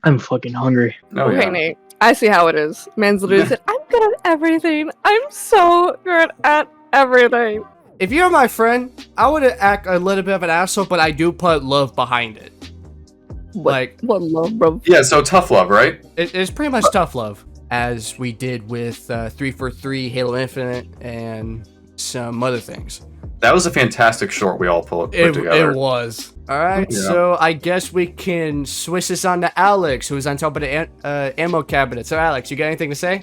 I'm fucking hungry. Oh, Okay, yeah. Nate. I see how it is. Man's literally said, I'm good at everything. I'm so good at everything. If you're my friend, I would act a little bit of an asshole, but I do put love behind it. What love, bro? Yeah, so tough love, right? It's pretty much tough love, as we did with 343, Halo Infinite, and some other things. That was a fantastic short we all put together. It was. Alright, Yeah. so I guess we can switch this on to Alex, who's on top of the ammo cabinet. So Alex, you got anything to say?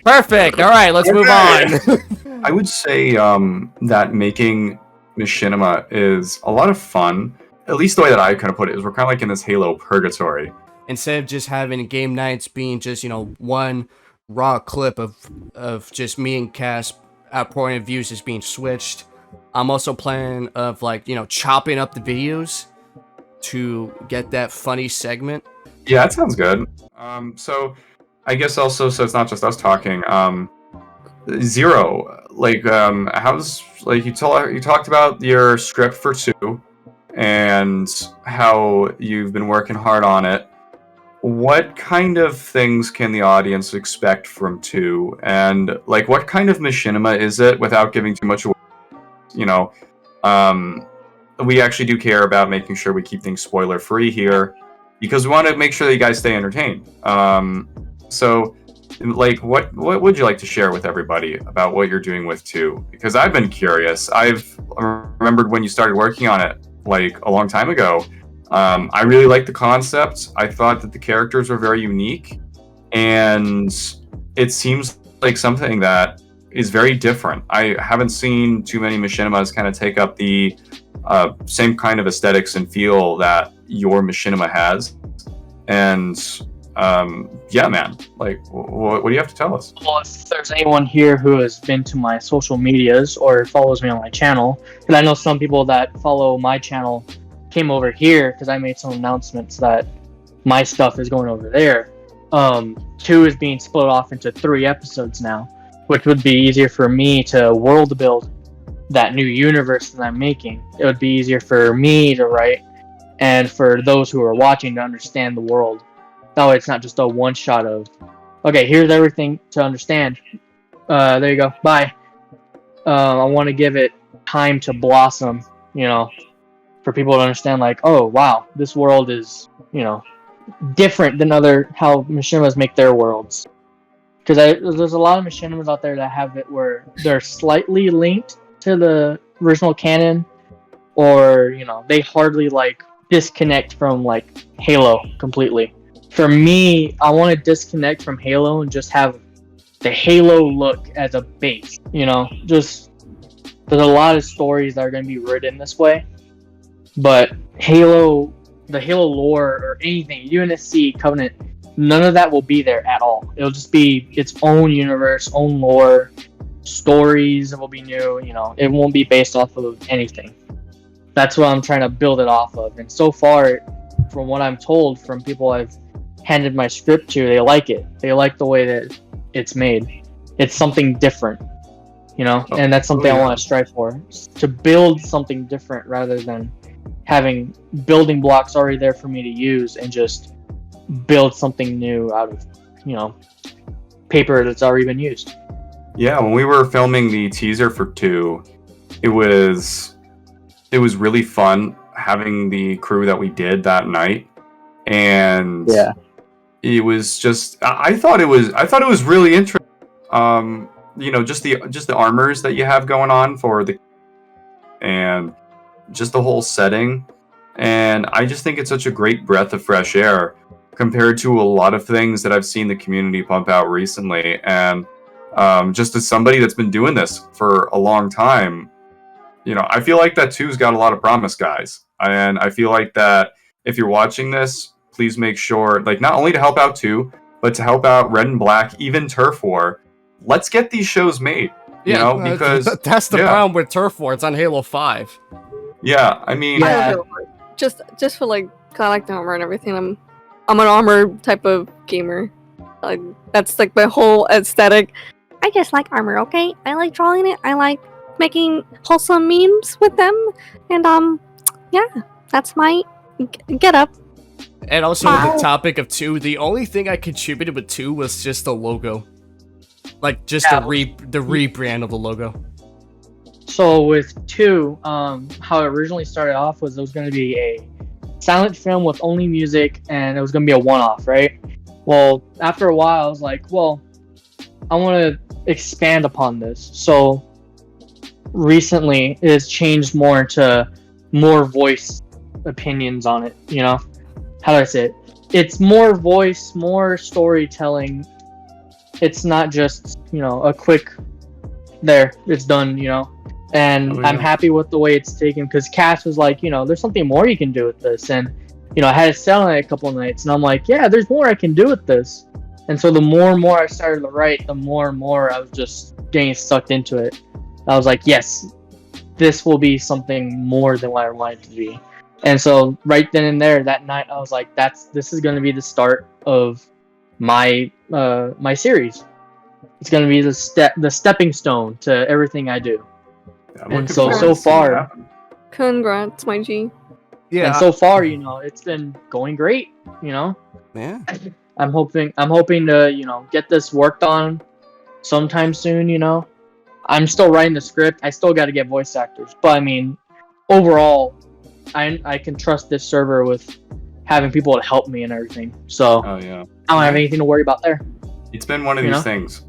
Perfect! Alright, let's move on. I would say that making Machinima is a lot of fun. At least the way that I kind of put it is we're kind of like in this Halo purgatory. Instead of just having game nights being just, one raw clip of just me and Cass, our point of views just being switched, I'm also planning of chopping up the videos to get that funny segment. Yeah, that sounds good. So I guess also, so it's not just us talking. Zero, how's you talked about your script for 2 and how you've been working hard on it. What kind of things can the audience expect from 2? And what kind of machinima is it without giving too much away? We actually do care about making sure we keep things spoiler free here because we want to make sure that you guys stay entertained. So what would you like to share with everybody about what you're doing with 2? Because I've been curious. I've remembered when you started working on it a long time ago. I really liked the concept. I thought that the characters were very unique, and it seems like something that is very different. I haven't seen too many machinimas kind of take up the same kind of aesthetics and feel that your machinima has. And yeah, man, what do you have to tell us? Well, if there's anyone here who has been to my social medias or follows me on my channel, and I know some people that follow my channel came over here because I made some announcements that my stuff is going over there. 2 is being split off into 3 episodes now, which would be easier for me to world build that new universe that I'm making. It would be easier for me to write and for those who are watching to understand the world. That way it's not just a one shot of, okay, here's everything to understand. There you go, bye. I want to give it time to blossom, for people to understand, oh wow, this world is, different than how machinimas make their worlds. Because there's a lot of machinimas out there that have it where they're slightly linked to the original canon, or they hardly disconnect from Halo completely. For me, I want to disconnect from Halo and just have the Halo look as a base. Just there's a lot of stories that are going to be written this way. But Halo, the Halo lore or anything, UNSC, Covenant, none of that will be there at all. It'll just be its own universe, own lore, stories will be new, it won't be based off of anything. That's what I'm trying to build it off of. And so far, from what I'm told from people I've handed my script to, they like it. They like the way that it's made. It's something different, and that's something I want to strive for, to build something different rather than having building blocks already there for me to use and just build something new out of, paper that's already been used. Yeah, when we were filming the teaser for 2, it was really fun having the crew that we did that night, and yeah, it was just I thought it was really interesting. Just the armors that you have going on for the and just the whole setting, and I just think it's such a great breath of fresh air compared to a lot of things that I've seen the community pump out recently. And just as somebody that's been doing this for a long time, I feel like that 2's got a lot of promise, guys. And I feel like that if you're watching this, please make sure, not only to help out 2, but to help out Red and Black, even Turf War. Let's get these shows made, because that's the problem with Turf War. It's on Halo 5. Yeah, I mean, I don't know. Just for cause I like the armor and everything. I'm an armor type of gamer. That's my whole aesthetic. I just like armor, okay? I like drawing it. I like making wholesome memes with them, and yeah, that's my get up. And also with the topic of 2, the only thing I contributed with 2 was just the logo. Like, just the rebrand of the logo. So with 2, how it originally started off was it was going to be a silent film with only music, and it was going to be a one-off, right? Well, after a while, I was like, well, I want to expand upon this. So recently, it's changed more to more voice opinions on it, you know? How do I say it? It's more voice, more storytelling. It's not just, you know, a quick, there, it's done, you know? And I'm happy with the way it's taken, because Cass was like, you know, there's something more you can do with this. And, you know, I had it set on it a couple of nights, and I'm like, yeah, there's more I can do with this. And so the more and more I started to write, the more and more I was just getting sucked into it. I was like, yes, this will be something more than what I wanted to be. And so right then and there, that night, I was like, this is going to be the start of my my series. It's going to be the stepping stone to everything I do. Yeah, and so far, congrats, my G. Yeah. And so far, you know, it's been going great. You know. Yeah. I'm hoping to, you know, get this worked on sometime soon. You know, I'm still writing the script. I still got to get voice actors, but I mean, overall, I can trust this server with having people to help me and everything. So oh yeah, I don't have anything to worry about there. It's been one of these things.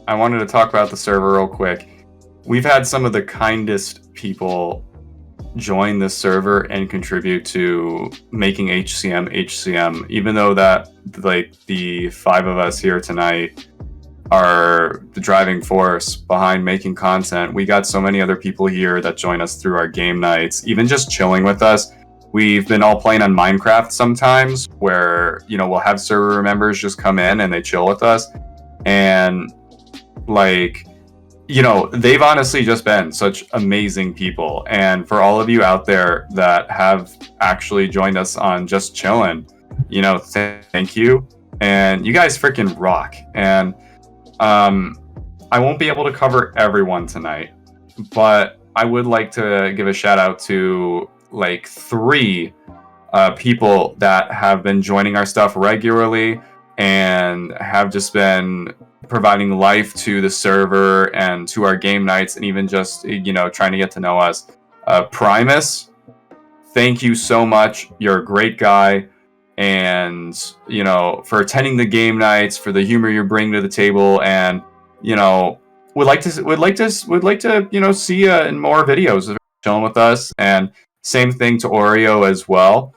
I wanted to talk about the server real quick. We've had some of the kindest people join this server and contribute to making HCM, even though that, like, the 5 of us here tonight are the driving force behind making content. We got so many other people here that join us through our game nights, even just chilling with us. We've been all playing on Minecraft sometimes, where, you know, we'll have server members just come in and they chill with us. And, like, you know, they've honestly just been such amazing people. And for all of you out there that have actually joined us on Just Chillin', you know, thank you. And you guys freaking rock. And I won't be able to cover everyone tonight, but I would like to give a shout out to like 3 people that have been joining our stuff regularly and have just been providing life to the server and to our game nights, and even just, you know, trying to get to know us. Primus, thank you so much. You're a great guy. And, you know, for attending the game nights, for the humor you bring to the table, and, you know, would like to, you know, see you in more videos of chilling with us. And same thing to Oreo as well.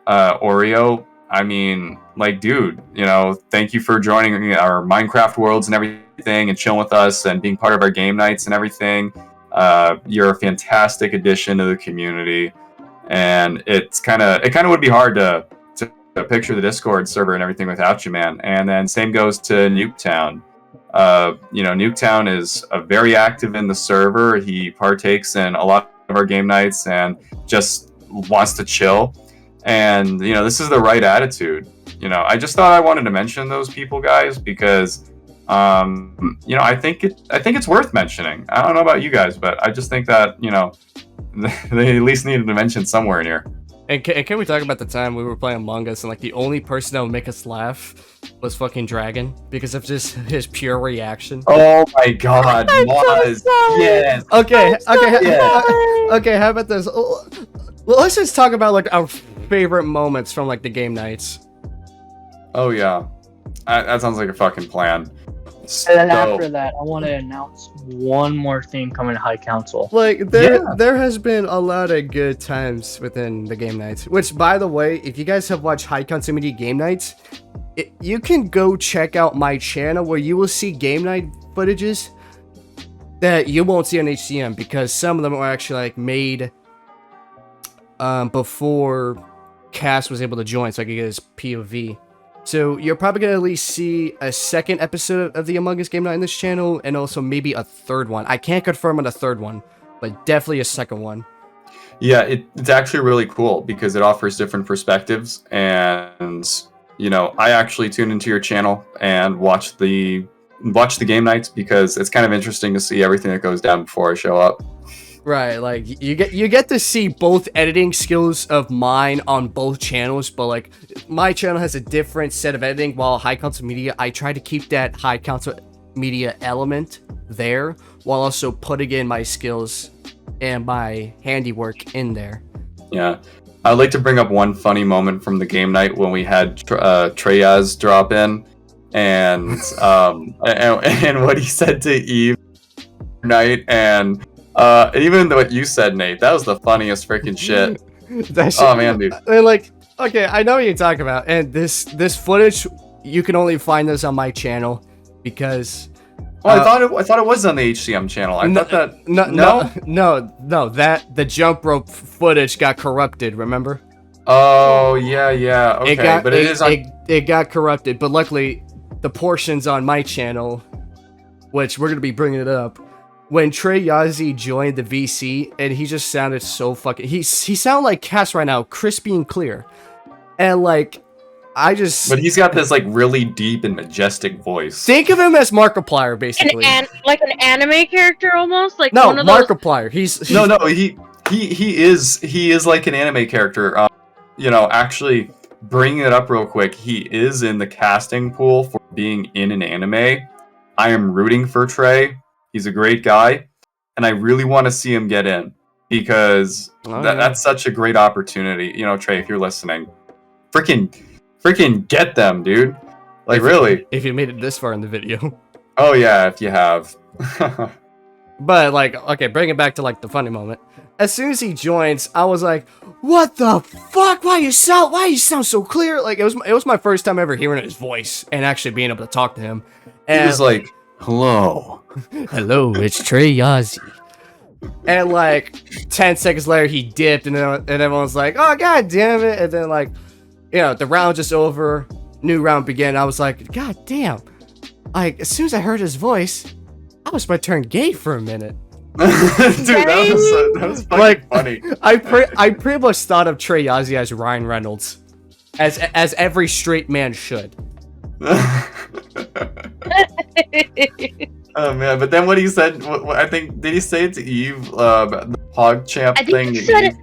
Oreo, I mean, like, dude, you know, thank you for joining our Minecraft worlds and everything, and chilling with us and being part of our game nights and everything. You're a fantastic addition to the community, and it kind of would be hard to picture the Discord server and everything without you, man. And then same goes to Nuketown. You know, Nuketown is very active in the server. He partakes in a lot of our game nights and just wants to chill. And, you know, this is the right attitude. You know, I just thought I wanted to mention those people, guys, because, you know, I think it's worth mentioning. I don't know about you guys, but I just think that, you know, they at least needed to mention somewhere in here. And can we talk about the time we were playing Among Us and, like, the only person that would make us laugh was fucking Dragon, because of just his pure reaction? Oh my god, Maz. Yes. Okay, yeah. Okay, how about this? Well, let's just talk about, like, our favorite moments from, like, the game nights. Oh yeah, that sounds like a fucking plan. And then after that, I want to announce one more thing coming to High Council. Like, there has been a lot of good times within the game nights. Which, by the way, if you guys have watched HighCouncilMedia game nights, you can go check out my channel where you will see game night footages that you won't see on HCM, because some of them are actually, like, made before Cass was able to join, so I could get his POV. So you're probably going to at least see a second episode of the Among Us game night in this channel, and also maybe a third one. I can't confirm on a third one, but definitely a second one. Yeah, it's actually really cool because it offers different perspectives. And, you know, I actually tune into your channel and watch the game nights because it's kind of interesting to see everything that goes down before I show up. Right, like you get to see both editing skills of mine on both channels, but like my channel has a different set of editing, while High Council Media, I try to keep that High Council Media element there while also putting in my skills and my handiwork in there. Yeah. I'd like to bring up one funny moment from the game night when we had Treyazzie drop in, and what he said to Eve night, and even what you said, Nate, that was the funniest freaking shit. Oh man, dude. And like, okay, I know what you're talking about, and this footage, you can only find this on my channel because. Oh, I thought it was on the HCM channel. I thought that no, that the jump rope footage got corrupted. Remember? Oh yeah. Okay, but it got corrupted. But luckily, the portions on my channel, which we're gonna be bringing it up, when Treyazzie joined the VC, and he just sounded so fucking. He sounded like Cass right now, crispy and clear, and like. But he's got this like really deep and majestic voice. Think of him as Markiplier, basically. Like an anime character almost. Like no, one of Markiplier. Those... He is like an anime character. Actually bringing it up real quick, he is in the casting pool for being in an anime. I am rooting for Trey. He's a great guy, and I really want to see him get in because that's such a great opportunity. Trey, if you're listening, freaking get them, dude. Like, really. If you made it this far in the video. Oh, yeah, if you have. But, like, okay, bring it back to, like, the funny moment. As soon as he joins, I was like, what the fuck? Why you sound so clear? Like, it was my first time ever hearing his voice and actually being able to talk to him. And he was like, hello. Hello, it's Treyazzie. And, like, 10 seconds later, he dipped, and everyone was like, oh, god damn it. And then, like, the round just over, new round began. I was like, god damn. Like, as soon as I heard his voice, I was about to turn gay for a minute. Dude, that was fucking like, funny. I pretty much thought of Treyazzie as Ryan Reynolds. As every straight man should. Oh man, but then what he said, I think, did he say it to Eve, the PogChamp thing? He said it.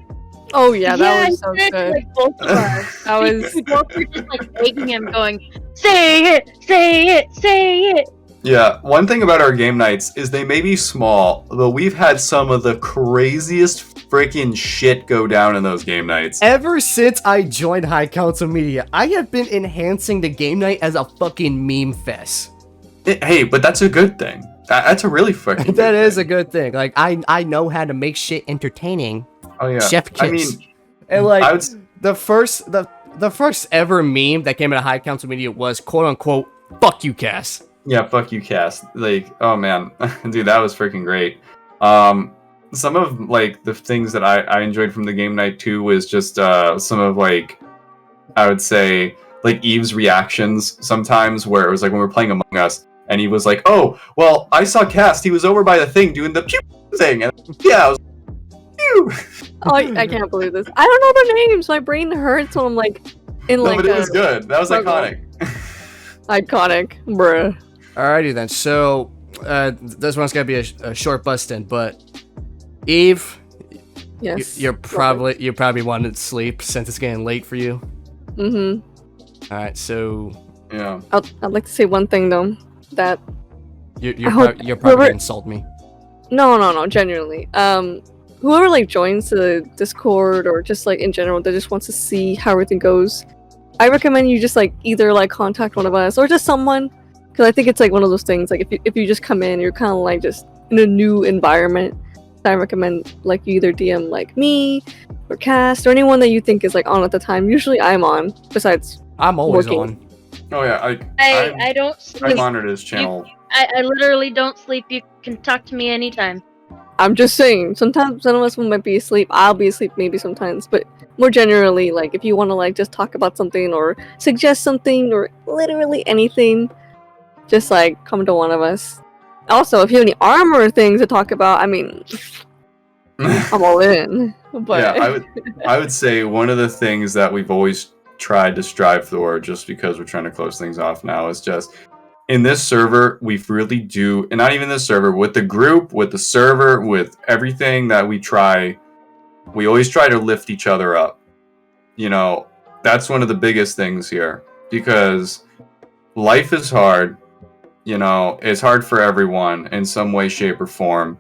Oh yeah, that was so good. good. Like, both of us. That was. We both were just like begging him, going, "Say it, say it, say it." Yeah, one thing about our game nights is they may be small, but we've had some of the craziest freaking shit go down in those game nights. Ever since I joined High Council Media, I have been enhancing the game night as a fucking meme fest. Hey, but that's a good thing. That's a really fucking That is a good thing. Like, I know how to make shit entertaining. Oh yeah. Chef Kiss. I mean, and like the first ever meme that came out of High Council Media was quote unquote "fuck you, Cass." Yeah, fuck you, Cass. Like, oh man, dude, that was freaking great. Some of like the things that I enjoyed from the game night too was just some of like, I would say like Eve's reactions sometimes, where it was like when we were playing Among Us and he was like, oh well, I saw Cass, he was over by the thing doing the pew thing, and yeah, I was pew. Oh, I can't believe this. I don't know their names. My brain hurts when I'm like in like. No, but it was good. That was iconic. Iconic, bruh. Alrighty then. So this one's gonna be a short bust in, but Eve, yes, you probably wanted to sleep since it's getting late for you. Mm-hmm. All right, so yeah, I'd like to say one thing though, that you're probably gonna insult me. No, genuinely. Whoever like joins the Discord or just like in general that just wants to see how everything goes, I recommend you just like either like contact one of us or just someone, because I think it's like one of those things like if you just come in, you're kind of like just in a new environment. I recommend like you either DM like me or Cast or anyone that you think is like on at the time. Usually I'm on. Besides, I'm always working. on. Oh yeah, I don't sleep. I monitored his channel. I literally don't sleep. You can talk to me anytime. I'm just saying, sometimes some of us might be asleep. I'll be asleep maybe sometimes, but more generally, like if you want to like just talk about something or suggest something or literally anything, just like come to one of us. Also, if you have any armor things to talk about, I mean, I'm all in. But yeah, I would say one of the things that we've always tried to strive for, just because we're trying to close things off now, is just in this server, we really do, and not even this server, with the group, with the server, with everything that we always try to lift each other up. You know, that's one of the biggest things here, because life is hard. You know, it's hard for everyone in some way, shape, or form.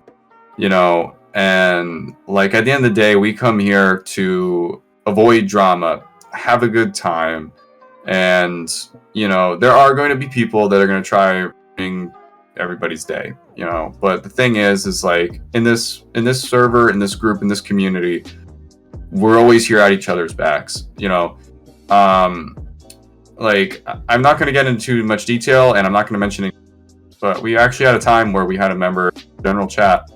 You know, and like at the end of the day, we come here to avoid drama, have a good time, and you know, there are going to be people that are going to try ruining everybody's day. You know, but the thing is like in this server, in this group, in this community, we're always here at each other's backs. You know, like I'm not going to get into too much detail, and I'm not going to mention it, but we actually had a time where we had a member general chat.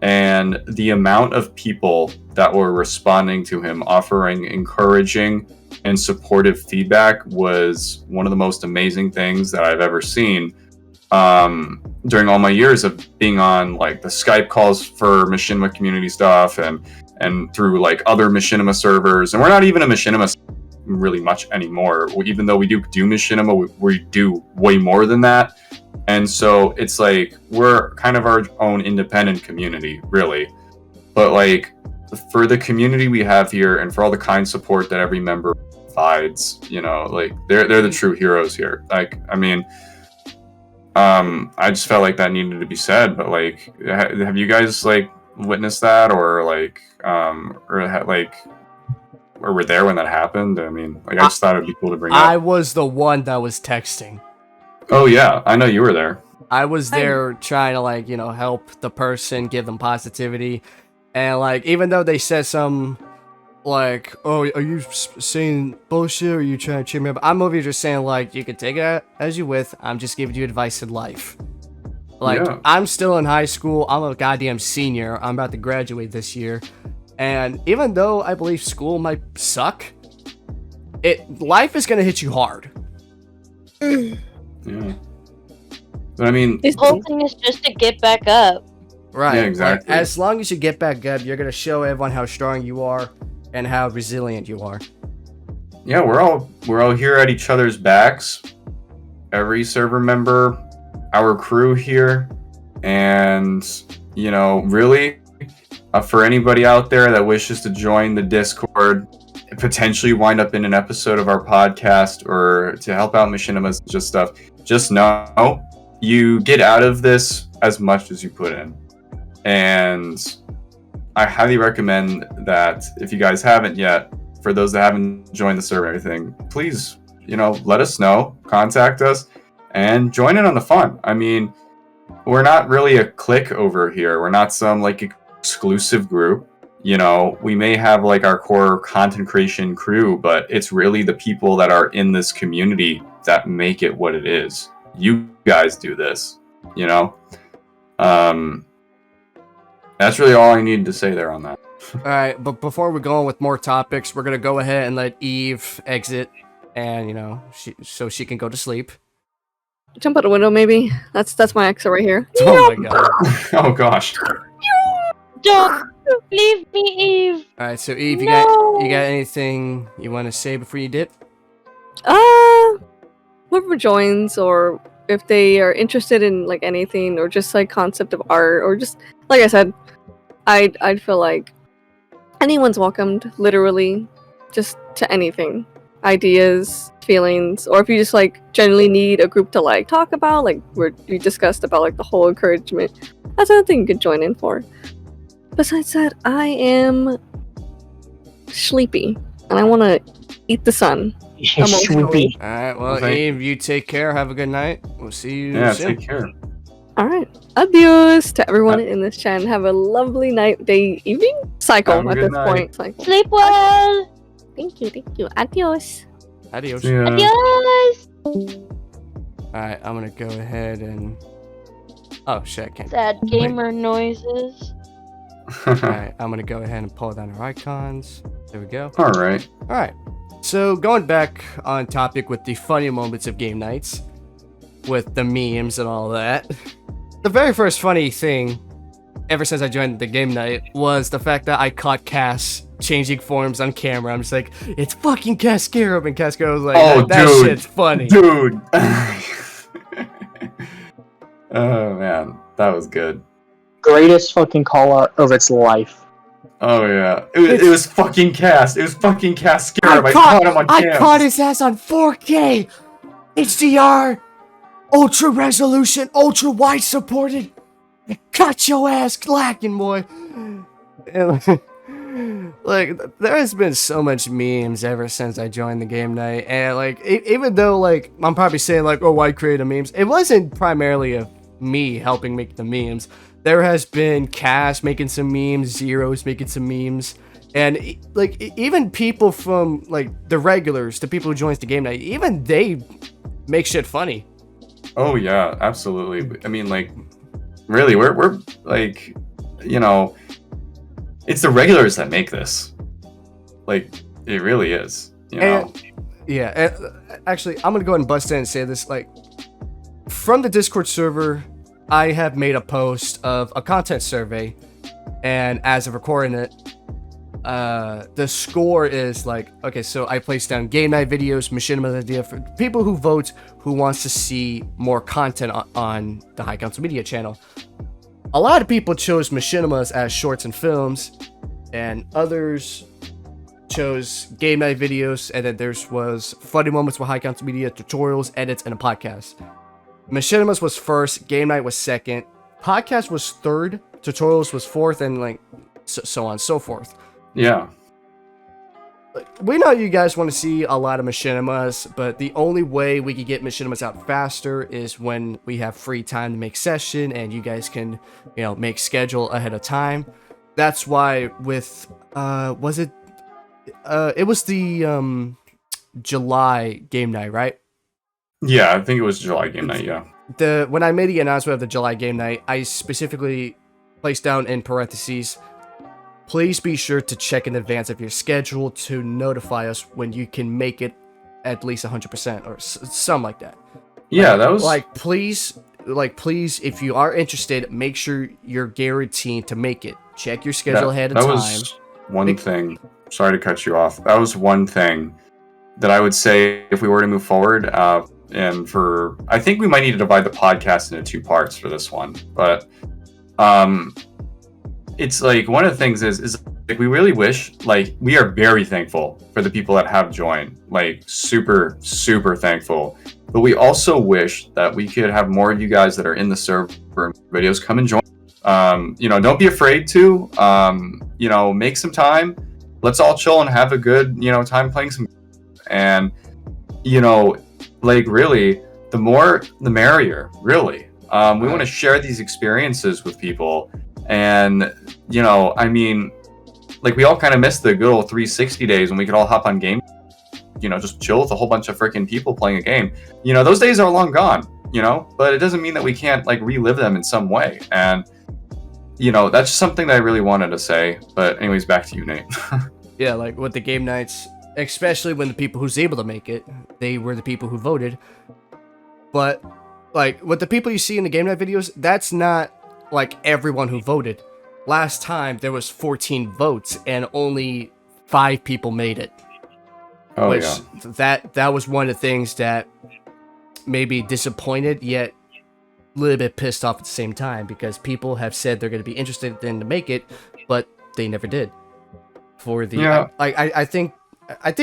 And the amount of people that were responding to him, offering encouraging and supportive feedback, was one of the most amazing things that I've ever seen during all my years of being on like the Skype calls for Machinima community stuff and through like other Machinima servers. And we're not even a Machinima really much anymore. Even though we do Machinima, we do way more than that. And so it's like we're kind of our own independent community, really. But like for the community we have here, and for all the kind support that every member provides, you know, like they're the true heroes here. Like, I mean, I just felt like that needed to be said. But like, have you guys like witnessed that, or like, or were there when that happened? I mean, like, I just thought it'd be cool to bring up. I was the one that was texting. Oh yeah, I know you were there. I was there trying to like, you know, help the person, give them positivity. And like, even though they said some like, oh, are you saying bullshit, or are you trying to cheer me up? I'm over here just saying like, you can take it as you with. I'm just giving you advice in life. Like, yeah. I'm still in high school. I'm a goddamn senior. I'm about to graduate this year. And even though I believe school might suck, life is going to hit you hard. Yeah. But I mean, this whole thing is just to get back up. Right. Yeah, exactly. Like, as long as you get back up, you're going to show everyone how strong you are and how resilient you are. Yeah, we're all here at each other's backs. Every server member, our crew here, and you know, really, for anybody out there that wishes to join the Discord, potentially wind up in an episode of our podcast, or to help out Machinima's stuff, just know you get out of this as much as you put in. And I highly recommend that if you guys haven't yet, for those that haven't joined the server and everything, please, you know, let us know, contact us, and join in on the fun. I mean, we're not really a clique over here. We're not some like exclusive group. You know, we may have like our core content creation crew, but it's really the people that are in this community that make it what it is. You guys do this, you know? That's really all I needed to say there on that. Alright, but before we go on with more topics, we're gonna go ahead and let Eve exit, and you know, so she can go to sleep. Jump out a window, maybe. That's my exit right here. Oh my god. Oh gosh. Don't leave me, Eve. Alright, so Eve, you No. got anything you want to say before you dip? Whoever joins, or if they are interested in like anything, or just like concept of art, or just like I said, I'd feel like anyone's welcomed, literally, just to anything, ideas, feelings, or if you just like generally need a group to like talk about, like we discussed about like the whole encouragement, that's another thing you could join in for. Besides that, I am sleepy and I want to eat the sun. Swoopy. Alright, well, Okay. Eve, you take care, have a good night. We'll see you Yeah, soon. take care. All right. Adios to everyone in this chat. Have a lovely night, day, evening cycle Have a at good this night. point. Cycle. Sleep well. Thank you. Adios. Adios. Yeah. Adios. Alright, I'm gonna go ahead and... Oh, shit, I can't. Sad gamer noises. Alright, I'm gonna go ahead and pull down our icons. There we go. All right. Alright, so going back on topic with the funny moments of game nights, with the memes and all that, the very first funny thing, ever since I joined the game night, was the fact that I caught Cass changing forms on camera. I'm just like, it's fucking CastScarab, and CastScarab was like, Oh, that dude. shit's funny. Dude. Oh man, that was good. Greatest fucking call out of its life. Oh yeah, it was fucking Cast. It was fucking Cast Scarab. I caught him on I cam. caught his ass on 4K, HDR, ultra resolution, ultra wide supported. I got your ass lacking, boy. And, like, there has been so much memes ever since I joined the game night, and like, even though like I'm probably saying like, oh, why create memes? It wasn't primarily of me helping make the memes. There has been Cass making some memes, Zeros making some memes, and like even people from like the regulars, the people who joins the game night, even they make shit funny. Oh yeah, absolutely. I mean, like, really, we're like, you know, it's the regulars that make this. Like, it really is. You know. Yeah, and actually, I'm gonna go ahead and bust in and say this. Like, from the Discord server, I have made a post of a content survey, and as of recording it, the score is like, okay, so I placed down game night videos, Machinima's idea for people who vote who wants to see more content on the HighCouncilMedia channel. A lot of people chose Machinima's as shorts and films, and others chose game night videos, and then there was funny moments with HighCouncilMedia, tutorials, edits, and a podcast. Machinima's was first, game night was second, podcast was third, tutorials was fourth, and like so on and so forth. Yeah. We know you guys want to see a lot of Machinima's, but the only way we can get Machinima's out faster is when we have free time to make session, and you guys can, you know, make schedule ahead of time. That's why with it was the July game night, right? Yeah, I think it was July game night. Yeah. When I made the announcement of the July game night, I specifically placed down in parentheses, please be sure to check in advance of your schedule to notify us when you can make it at least 100% or something like that. Yeah, that was please, if you are interested, make sure you're guaranteed to make it. Check your schedule ahead of time. That was one thing. Sorry to cut you off. That was one thing that I would say if we were to move forward. And I think we might need to divide the podcast into two parts for this one. But it's like one of the things is like we really wish, like, we are very thankful for the people that have joined, like super thankful, but we also wish that we could have more of you guys that are in the server videos come and join. You know, don't be afraid to you know, make some time, let's all chill and have a good, you know, time playing some, and you know, like, really, the more the merrier, really. We want to share these experiences with people. And, you know, I mean, like, we all kind of missed the good old 360 days when we could all hop on game, you know, just chill with a whole bunch of freaking people playing a game. You know, those days are long gone, you know, but it doesn't mean that we can't, like, relive them in some way. And, you know, that's just something that I really wanted to say. But anyways, back to you, Nate. Yeah, like, with the game nights, especially when the people who's able to make it, they were the people who voted. But, like, with the people you see in the game night videos, that's not like everyone who voted. Last time there was 14 votes and only 5 people made it. Oh, which yeah. that was one of the things that maybe disappointed, yet a little bit pissed off at the same time, because people have said they're going to be interested in to make it, but they never did. For the I think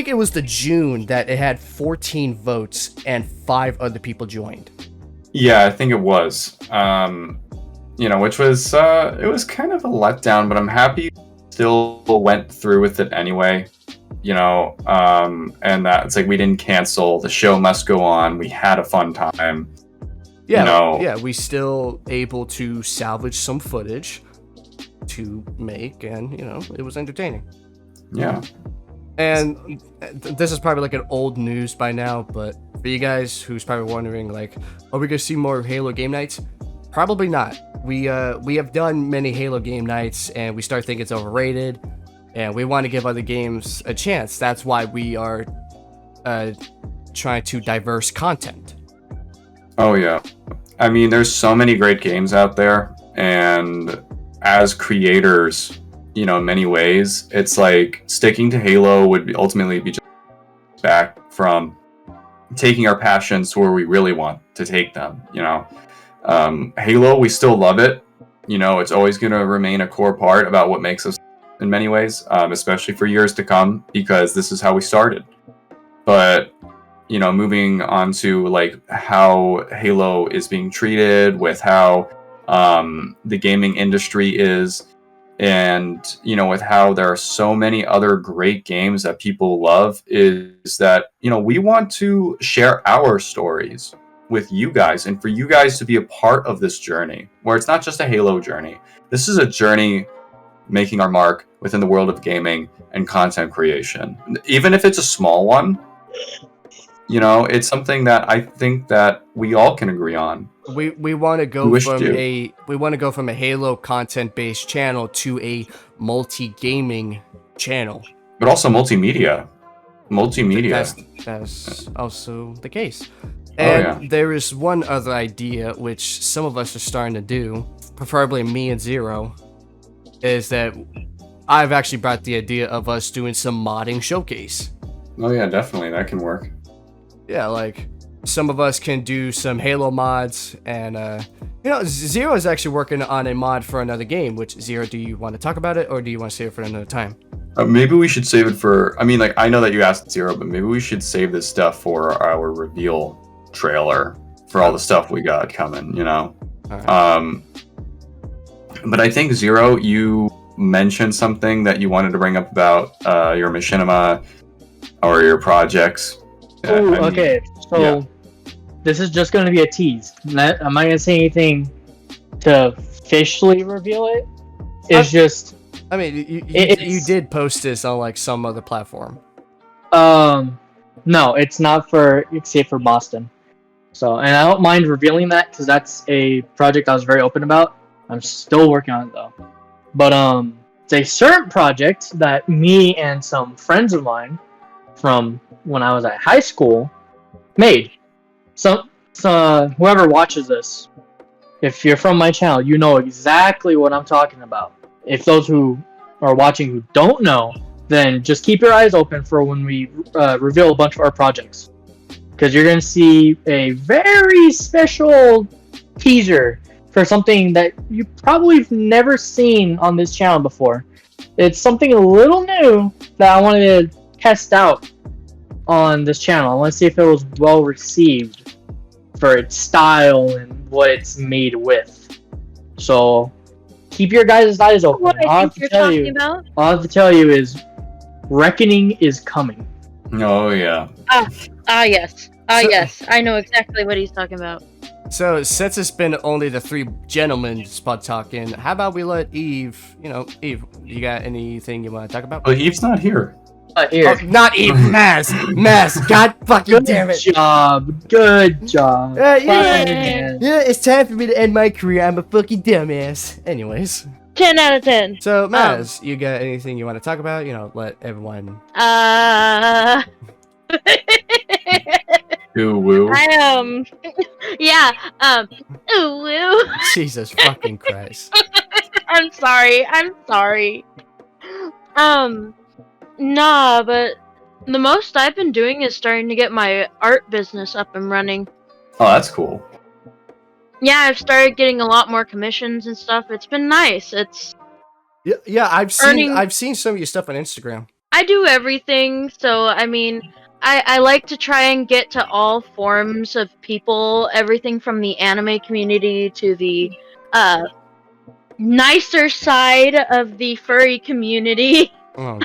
it was the June that it had 14 votes and 5 other people joined. Yeah, I think it was. You know, which was it was kind of a letdown, but I'm happy still went through with it anyway. You know, and that it's like we didn't cancel. The show must go on. We had a fun time. Yeah, you know? Yeah, we still able to salvage some footage to make, and you know, it was entertaining. Yeah. And this is probably like an old news by now, but for you guys who's probably wondering, like, are we gonna see more Halo game nights? Probably not. We have done many Halo game nights, and we start thinking it's overrated, and we want to give other games a chance. That's why we are trying to diverse content. Oh yeah. I mean, there's so many great games out there, and as creators, you know, in many ways, it's like sticking to Halo would ultimately be just back from taking our passions to where we really want to take them, you know. Halo, we still love it. You know, it's always going to remain a core part about what makes us in many ways, especially for years to come, because this is how we started. But, you know, moving on to like how Halo is being treated, with how the gaming industry is, and, you know, with how there are so many other great games that people love, is that, you know, we want to share our stories with you guys, and for you guys to be a part of this journey, where it's not just a Halo journey. This is a journey making our mark within the world of gaming and content creation. Even if it's a small one, you know, it's something that I think that we all can agree on. We want to go from a Halo content based channel to a multi gaming channel, but also multimedia. That's also the case. And there is one other idea which some of us are starting to do, preferably me and Zero, is that I've actually brought the idea of us doing some modding showcase. Oh yeah, definitely, that can work. Yeah, like some of us can do some Halo mods, and you know, Zero is actually working on a mod for another game. Which, Zero, do you want to talk about it, or do you want to save it for another time? Maybe we should save it for. I mean, like, I know that you asked Zero, but maybe we should save this stuff for our reveal trailer for all the stuff we got coming. You know. Right. But I think, Zero, you mentioned something that you wanted to bring up about your Machinima or your projects. Ooh, okay, so this is just going to be a tease. I'm not going to say anything to officially reveal it. It's just... I mean, you did post this on, like, some other platform. No, it's not for... Except for Boston. So, and I don't mind revealing that, because that's a project I was very open about. I'm still working on it, though. But, it's a certain project that me and some friends of mine from when I was at high school made. So whoever watches this, if you're from my channel, you know exactly what I'm talking about. If those who are watching who don't know, then just keep your eyes open for when we reveal a bunch of our projects, because you're going to see a very special teaser for something that you probably have never seen on this channel before. It's something a little new that I wanted to test out on this channel. I want to see if it was well received for its style and what it's made with. So keep your guys' eyes open. What I think you're talking about? All I have to tell you is Reckoning is coming. Oh yeah. Yes. Yes. I know exactly what he's talking about. So, since it's been only the three gentlemen spot talking, how about we let Eve, Eve, you got anything you want to talk about? But Eve's not here. Here. Oh, not Eve, Mass, god fucking damn it. Good job. Yeah, it's time for me to end my career. I'm a fucking dumbass. Anyways. 10 out of 10. So, Maz, you got anything you want to talk about? Let everyone... Ooh, woo. Ooh, woo. Jesus fucking Christ. I'm sorry. Nah, but the most I've been doing is starting to get my art business up and running. Oh, that's cool. Yeah, I've started getting a lot more commissions and stuff. It's been nice. Yeah, I've seen some of your stuff on Instagram. I do everything, so I mean, I like to try and get to all forms of people, everything from the anime community to the nicer side of the furry community. Oh,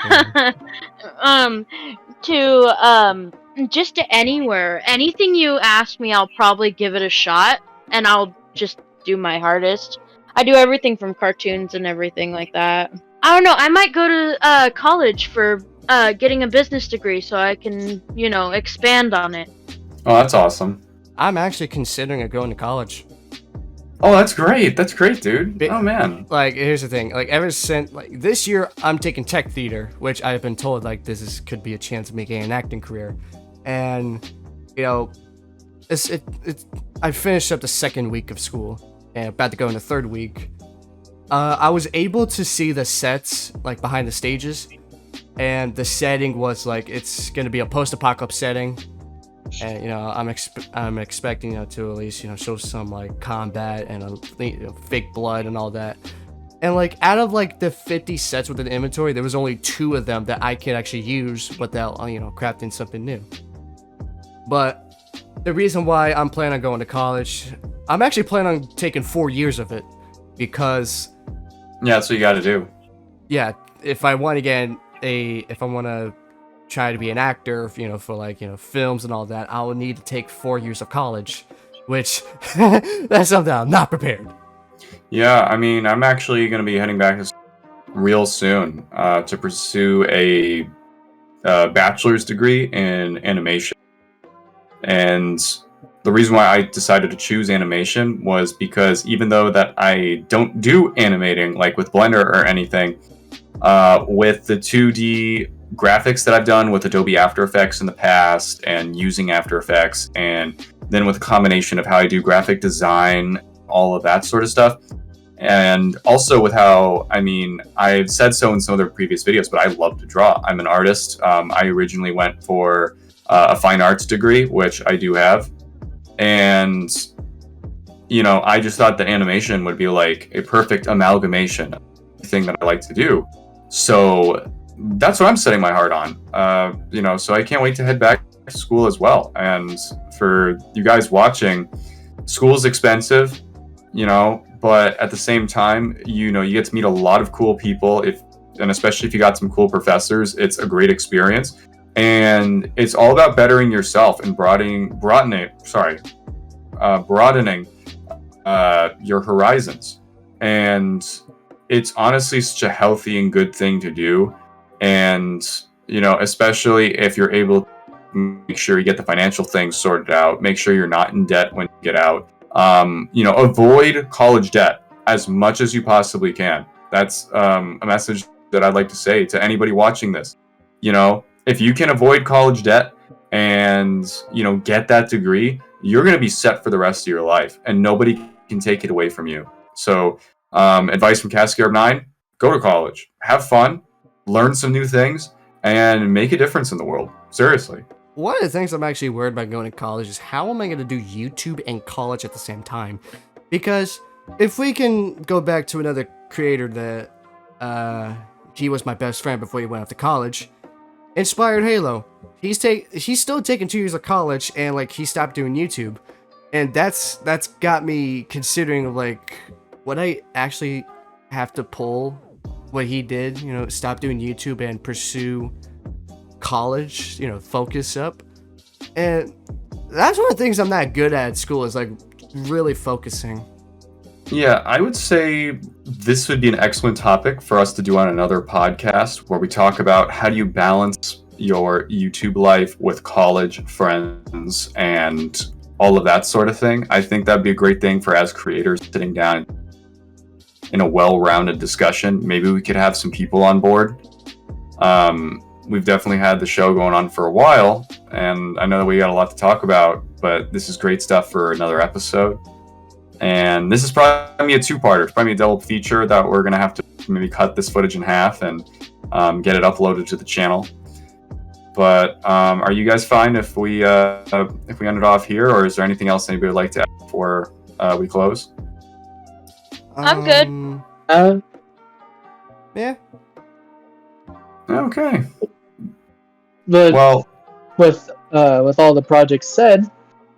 to just to anywhere. Anything you ask me, I'll probably give it a shot, and I'll just do my hardest. I do everything from cartoons and everything like that. I don't know, I might go to college for getting a business degree so I can, expand on it. Oh, that's awesome. I'm actually considering going to college. Oh, that's great. That's great, dude. Oh, man. Like, here's the thing. Like, ever since, this year, I'm taking tech theater, which I've been told, could be a chance of making an acting career. And, I finished up the second week of school and about to go in the third week. I was able to see the sets, behind the stages. And the setting was, it's going to be a post-apocalypse setting. and I'm expecting to at least show some like combat and fake blood and all that. And like out of like the 50 sets within the inventory, there was only 2 of them that I could actually use without crafting something new. But the reason why I'm planning on going to college, I'm actually planning on taking 4 years of it, because that's what you got to do. Yeah, if I want to try to be an actor, for like, films and all that, I will need to take 4 years of college, which that's something I'm not prepared. Yeah, I mean, I'm actually going to be heading back real soon to pursue a bachelor's degree in animation. And the reason why I decided to choose animation was because even though that I don't do animating like with Blender or anything, with the 2D graphics that I've done with Adobe After Effects in the past and using After Effects, and then with a combination of how I do graphic design, all of that sort of stuff, and also with how, I mean, I've said so in some of the previous videos, but I love to draw. I'm an artist. I originally went for a fine arts degree, which I do have. And, I just thought that animation would be like a perfect amalgamation of everything that I like to do. So that's what I'm setting my heart on. So I can't wait to head back to school as well. And for you guys watching, school is expensive, but at the same time, you get to meet a lot of cool people, and especially if you got some cool professors, it's a great experience. And it's all about bettering yourself and broadening your horizons. And it's honestly such a healthy and good thing to do. And, especially if you're able to make sure you get the financial things sorted out, make sure you're not in debt when you get out. Avoid college debt as much as you possibly can. That's a message that I'd like to say to anybody watching this. If you can avoid college debt and, get that degree, you're going to be set for the rest of your life, and nobody can take it away from you. So, advice from CastScarab9, go to college, have fun, learn some new things, and make a difference in the world. Seriously. One of the things I'm actually worried about going to college is how am I going to do YouTube and college at the same time? Because if we can go back to another creator that he was my best friend before he went off to college, Inspired Halo. He's still taking 2 years of college, and like he stopped doing YouTube, and that's got me considering like would I actually have to pull what he did, stop doing YouTube and pursue college, focus up. And that's one of the things I'm not good at school, is like really focusing. Yeah, I would say this would be an excellent topic for us to do on another podcast, where we talk about how do you balance your YouTube life with college, friends, and all of that sort of thing. I think that'd be a great thing for as creators sitting down in a well-rounded discussion. Maybe we could have some people on board. We've definitely had the show going on for a while, and I know that we got a lot to talk about, but this is great stuff for another episode. And this is probably a 2-parter. It's probably a double feature that we're going to have to maybe cut this footage in half and get it uploaded to the channel. But are you guys fine if we end it off here, or is there anything else anybody would like to add before we close? I'm good. Yeah. Okay. But Well, with all the projects said,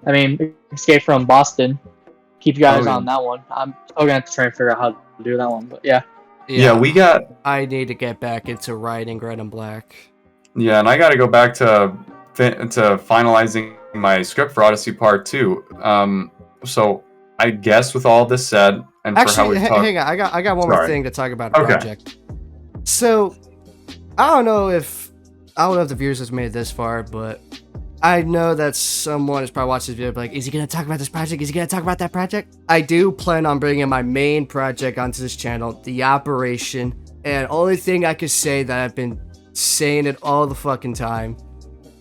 I mean, Escape from Boston. Keep you guys on that one. I'm still gonna have to try and figure out how to do that one, but yeah. yeah, we got. I need to get back into writing Red and Black. Yeah, and I got to go back to finalizing my script for Odyssey Part 2. So I guess with all this said, and Actually, for how we talked, hang on, I got one more thing to talk about a Okay. project. So I don't know if the viewers has made it this far, but I know that someone has probably watched this video, but like, is he gonna talk about this project? Is he gonna talk about that project? I do plan on bringing my main project onto this channel, the operation, and only thing I could say that I've been saying it all the fucking time,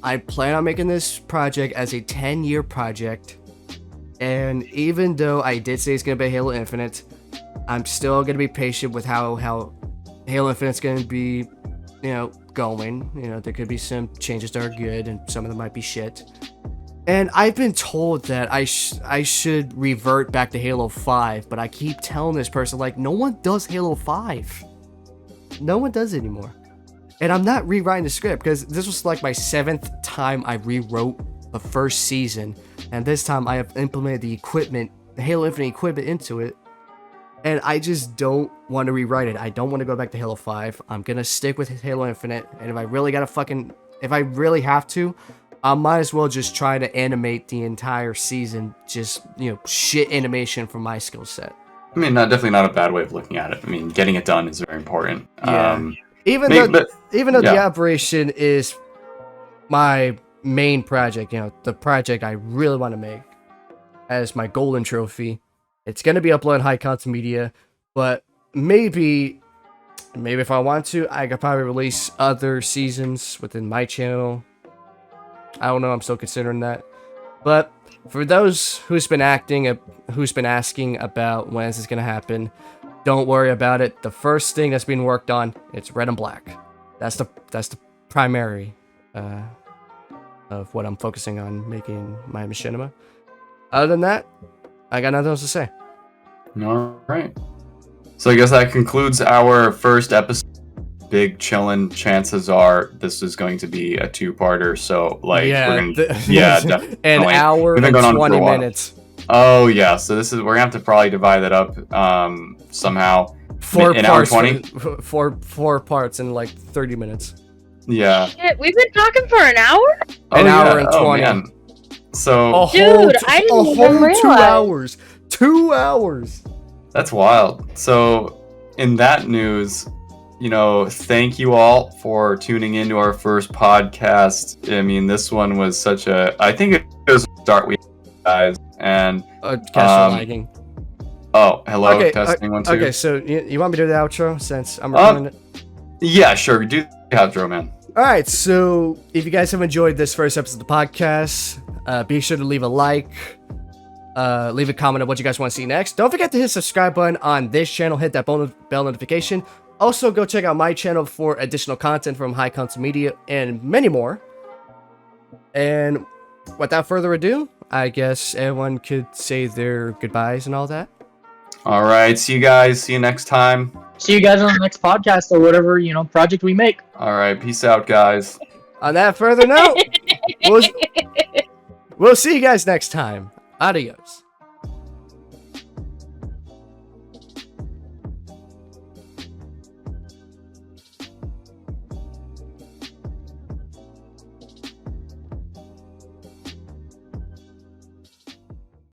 I plan on making this project as a 10-year project, and even though I did say it's gonna be Halo Infinite, I'm still gonna be patient with how Halo Infinite's gonna be, going. There could be some changes that are good, and some of them might be shit. And I've been told that I should revert back to Halo 5, but I keep telling this person, like, no one does Halo 5. No one does it anymore. And I'm not rewriting the script, because this was like my 7th time I rewrote the first season, and this time I have implemented the equipment, the Halo Infinite equipment into it, and I just don't want to rewrite it. I don't want to go back to Halo 5. I'm gonna stick with Halo Infinite, and if I really have to, I might as well just try to animate the entire season, just, shit animation from my skill set. I mean, definitely not a bad way of looking at it. I mean, getting it done is very important. Yeah. Even though the operation is my main project, the project I really want to make as my golden trophy, it's going to be uploaded on HighCouncilMedia, but maybe if I want to, I could probably release other seasons within my channel. I don't know, I'm still considering that. But for those who's been asking about when this is going to happen, don't worry about it. The first thing that's being worked on, it's red and black. That's the primary of what I'm focusing on making my Machinima. Other than that, I got nothing else to say. All right. So I guess that concludes our first episode. Big Chillin. Chances are this is going to be a 2-parter. So we're gonna definitely. An hour and 20 minutes. Oh yeah, so we're gonna have to probably divide that up somehow. 4 an parts. Hour 20? Four parts in like 30 minutes. Yeah. Shit, we've been talking for an hour? An hour and 20. Man. So Dude, I didn't even realize. 2 hours. 2 hours. That's wild. So in that news, thank you all for tuning into our first podcast. I mean, this one was I think it was a start we had, guys. And lagging. Oh, hello, okay, testing 1 2. Okay, so you want me to do the outro since I'm recording it? Yeah, sure. Do the outro, man. All right, so if you guys have enjoyed this first episode of the podcast, be sure to leave a like, leave a comment on what you guys want to see next. Don't forget to hit the subscribe button on this channel, hit that bell notification. Also, go check out my channel for additional content from HighCouncilMedia and many more. And without further ado, I guess everyone could say their goodbyes and all that. All right, see you guys. See you next time. See you guys on the next podcast or whatever, project we make. All right, peace out, guys. On that further note, we'll see you guys next time. Adios.